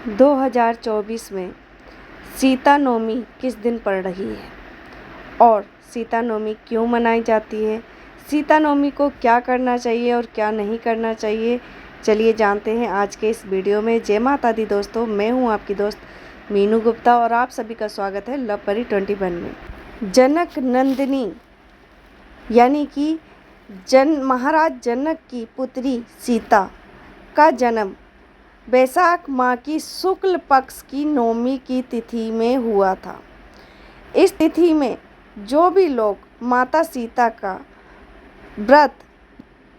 2024 में सीता नवमी किस दिन पड़ रही है और सीता नवमी क्यों मनाई जाती है, सीता नवमी को क्या करना चाहिए और क्या नहीं करना चाहिए, चलिए जानते हैं आज के इस वीडियो में। जय माता दी दोस्तों, मैं हूं आपकी दोस्त मीनू गुप्ता और आप सभी का स्वागत है लव परी 21 में। जनक नंदिनी यानी कि महाराज जनक की पुत्री सीता का जन्म वैशाख माह की शुक्ल पक्ष की नवमी की तिथि में हुआ था। इस तिथि में जो भी लोग माता सीता का व्रत,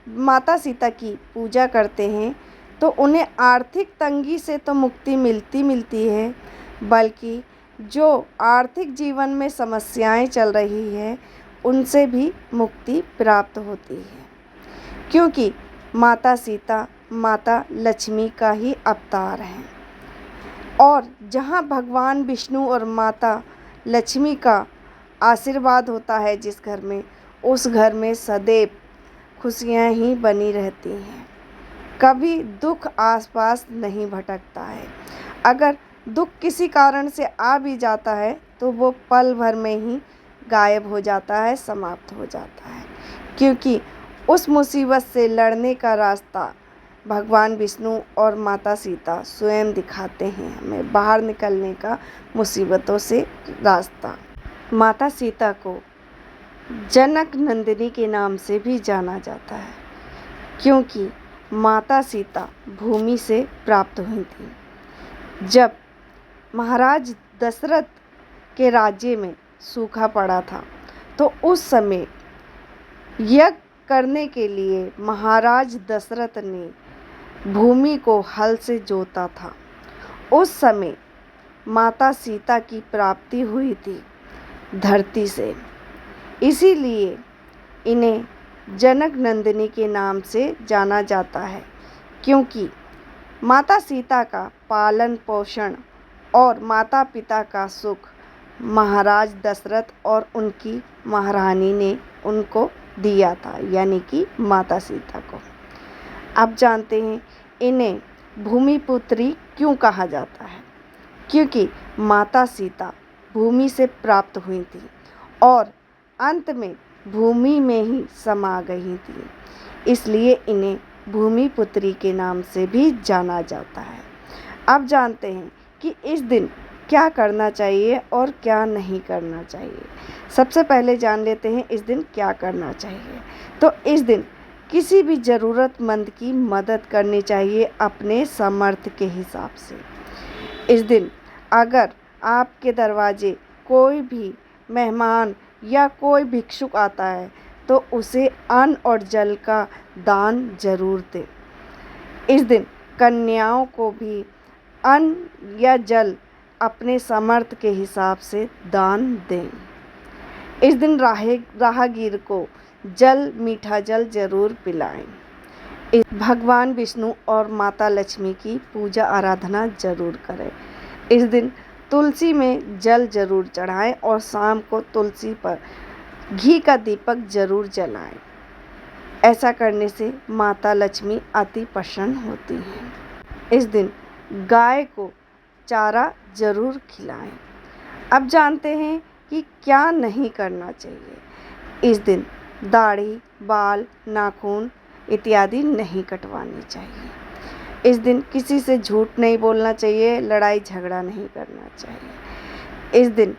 माता सीता की पूजा करते हैं तो उन्हें आर्थिक तंगी से तो मुक्ति मिलती है, बल्कि जो आर्थिक जीवन में समस्याएं चल रही है उनसे भी मुक्ति प्राप्त होती है, क्योंकि माता सीता माता लक्ष्मी का ही अवतार हैं। और जहाँ भगवान विष्णु और माता लक्ष्मी का आशीर्वाद होता है जिस घर में, उस घर में सदैव खुशियाँ ही बनी रहती हैं, कभी दुख आसपास नहीं भटकता है। अगर दुख किसी कारण से आ भी जाता है तो वो पल भर में ही गायब हो जाता है, समाप्त हो जाता है, क्योंकि उस मुसीबत से लड़ने का रास्ता भगवान विष्णु और माता सीता स्वयं दिखाते हैं हमें, बाहर निकलने का मुसीबतों से रास्ता। माता सीता को जनक नंदिनी के नाम से भी जाना जाता है, क्योंकि माता सीता भूमि से प्राप्त हुई थी। जब महाराज दशरथ के राज्य में सूखा पड़ा था तो उस समय यज्ञ करने के लिए महाराज दशरथ ने भूमि को हल से जोता था। उस समय माता सीता की प्राप्ति हुई थी धरती से, इसीलिए इन्हें जनक नंदिनी के नाम से जाना जाता है, क्योंकि माता सीता का पालन पोषण और माता पिता का सुख महाराज दशरथ और उनकी महारानी ने उनको दिया था, यानी कि माता सीता को। अब जानते हैं इन्हें भूमिपुत्री क्यों कहा जाता है, क्योंकि माता सीता भूमि से प्राप्त हुई थी और अंत में भूमि में ही समा गई थी, इसलिए इन्हें भूमिपुत्री के नाम से भी जाना जाता है। अब जानते हैं कि इस दिन क्या करना चाहिए और क्या नहीं करना चाहिए। सबसे पहले जान लेते हैं इस दिन क्या करना चाहिए। तो इस दिन किसी भी ज़रूरतमंद की मदद करनी चाहिए अपने सामर्थ्य के हिसाब से। इस दिन अगर आपके दरवाजे कोई भी मेहमान या कोई भिक्षुक आता है तो उसे अन्न और जल का दान जरूर दें। इस दिन कन्याओं को भी अन्न या जल अपने सामर्थ्य के हिसाब से दान दें। इस दिन राहगीर को जल, मीठा जल जरूर पिलाएं। भगवान विष्णु और माता लक्ष्मी की पूजा आराधना जरूर करें। इस दिन तुलसी में जल जरूर चढ़ाएं और शाम को तुलसी पर घी का दीपक जरूर जलाएं। ऐसा करने से माता लक्ष्मी अति प्रसन्न होती हैं। इस दिन गाय को चारा जरूर खिलाएं। अब जानते हैं कि क्या नहीं करना चाहिए। इस दिन दाढ़ी, बाल, नाखून इत्यादि नहीं कटवानी चाहिए। इस दिन किसी से झूठ नहीं बोलना चाहिए, लड़ाई झगड़ा नहीं करना चाहिए। इस दिन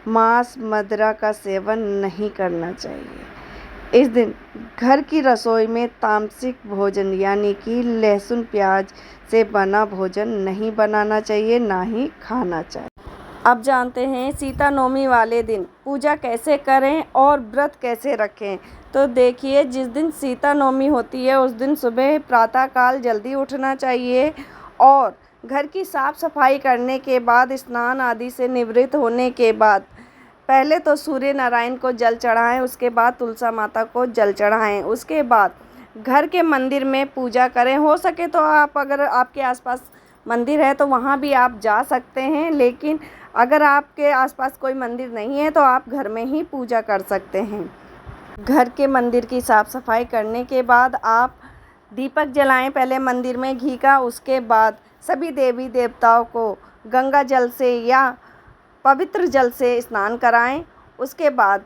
मांस, मदिरा का सेवन नहीं करना चाहिए। इस दिन घर की रसोई में तामसिक भोजन यानी कि लहसुन प्याज से बना भोजन नहीं बनाना चाहिए, ना ही खाना चाहिए। अब जानते हैं सीता नवमी वाले दिन पूजा कैसे करें और व्रत कैसे रखें। तो देखिए, जिस दिन सीता नवमी होती है उस दिन सुबह प्रातःकाल जल्दी उठना चाहिए और घर की साफ़ सफाई करने के बाद, स्नान आदि से निवृत्त होने के बाद पहले तो सूर्य नारायण को जल चढ़ाएं, उसके बाद तुलसी माता को जल चढ़ाएं, उसके बाद घर के मंदिर में पूजा करें। हो सके तो आप, अगर आपके आसपास मंदिर है तो वहाँ भी आप जा सकते हैं, लेकिन अगर आपके आसपास कोई मंदिर नहीं है तो आप घर में ही पूजा कर सकते हैं। घर के मंदिर की साफ़ सफाई करने के बाद आप दीपक जलाएं पहले मंदिर में घी का। उसके बाद सभी देवी देवताओं को गंगा जल से या पवित्र जल से स्नान कराएं। उसके बाद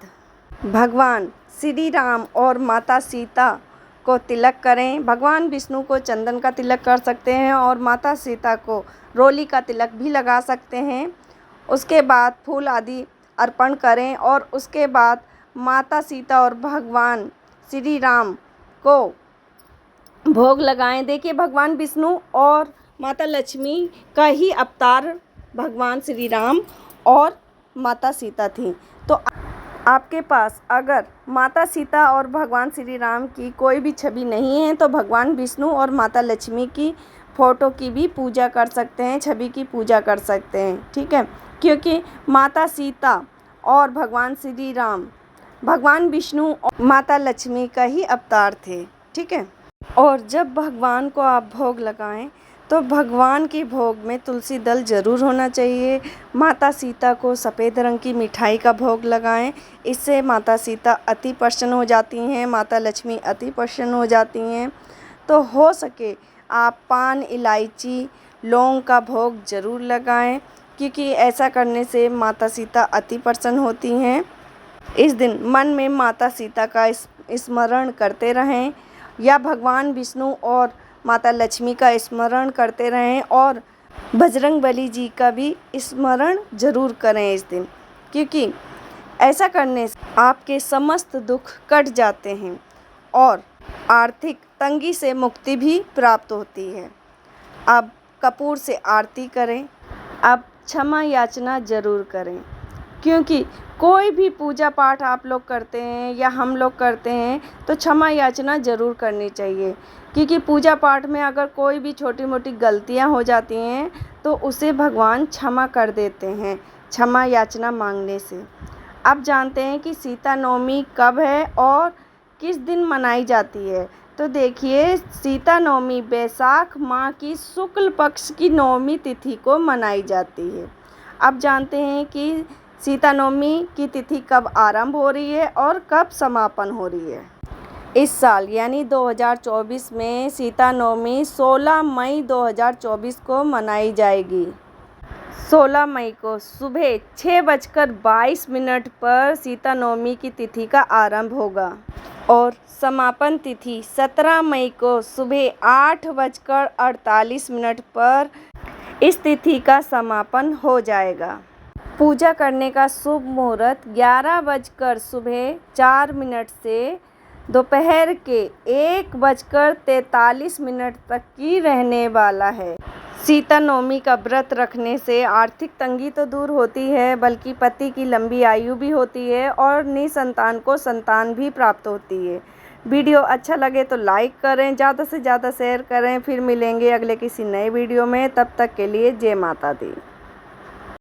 भगवान श्री राम और माता सीता को तिलक करें। भगवान विष्णु को चंदन का तिलक कर सकते हैं और माता सीता को रोली का तिलक भी लगा सकते हैं। उसके बाद फूल आदि अर्पण करें और उसके बाद माता सीता और भगवान श्री राम को भोग लगाएं। देखिए, भगवान विष्णु और माता लक्ष्मी का ही अवतार भगवान श्री राम और माता सीता थी। तो आपके पास अगर माता सीता और भगवान श्री राम की कोई भी छवि नहीं है तो भगवान विष्णु और माता लक्ष्मी की फ़ोटो की भी पूजा कर सकते हैं, छवि की पूजा कर सकते हैं। ठीक है, क्योंकि माता सीता और भगवान श्री राम भगवान विष्णु और माता लक्ष्मी का ही अवतार थे। ठीक है, और जब भगवान को आप भोग लगाएं तो भगवान के भोग में तुलसी दल ज़रूर होना चाहिए। माता सीता को सफ़ेद रंग की मिठाई का भोग लगाएं, इससे माता सीता अति प्रसन्न हो जाती हैं, माता लक्ष्मी अति प्रसन्न हो जाती हैं। तो हो सके आप पान, इलायची, लौंग का भोग ज़रूर लगाएं, क्योंकि ऐसा करने से माता सीता अति प्रसन्न होती हैं। इस दिन मन में माता सीता का स्मरण करते रहें या भगवान विष्णु और माता लक्ष्मी का स्मरण करते रहें और बजरंगबली जी का भी स्मरण ज़रूर करें इस दिन, क्योंकि ऐसा करने से आपके समस्त दुख कट जाते हैं और आर्थिक तंगी से मुक्ति भी प्राप्त होती है। अब कपूर से आरती करें। अब क्षमा याचना ज़रूर करें, क्योंकि कोई भी पूजा पाठ आप लोग करते हैं या हम लोग करते हैं तो क्षमा याचना ज़रूर करनी चाहिए, क्योंकि पूजा पाठ में अगर कोई भी छोटी मोटी गलतियां हो जाती हैं तो उसे भगवान क्षमा कर देते हैं क्षमा याचना मांगने से। अब जानते हैं कि सीता नवमी कब है और किस दिन मनाई जाती है। तो देखिए, सीता नवमी बैसाख माह की शुक्ल पक्ष की नवमी तिथि को मनाई जाती है। अब जानते हैं कि सीता नवमी की तिथि कब आरंभ हो रही है और कब समापन हो रही है। इस साल यानी 2024 में सीता नवमी 16 मई 2024 को मनाई जाएगी। 16 मई को सुबह 6:22 पर सीता नवमी की तिथि का आरंभ होगा और समापन तिथि 17 मई को सुबह 8:48 पर इस तिथि का समापन हो जाएगा। पूजा करने का शुभ मुहूर्त 11:04 से दोपहर के 1:43 तक की रहने वाला है। सीता नवमी का व्रत रखने से आर्थिक तंगी तो दूर होती है, बल्कि पति की लंबी आयु भी होती है और निसंतान को संतान भी प्राप्त होती है। वीडियो अच्छा लगे तो लाइक करें, ज़्यादा से ज़्यादा शेयर करें। फिर मिलेंगे अगले किसी नए वीडियो में, तब तक के लिए जय माता दी।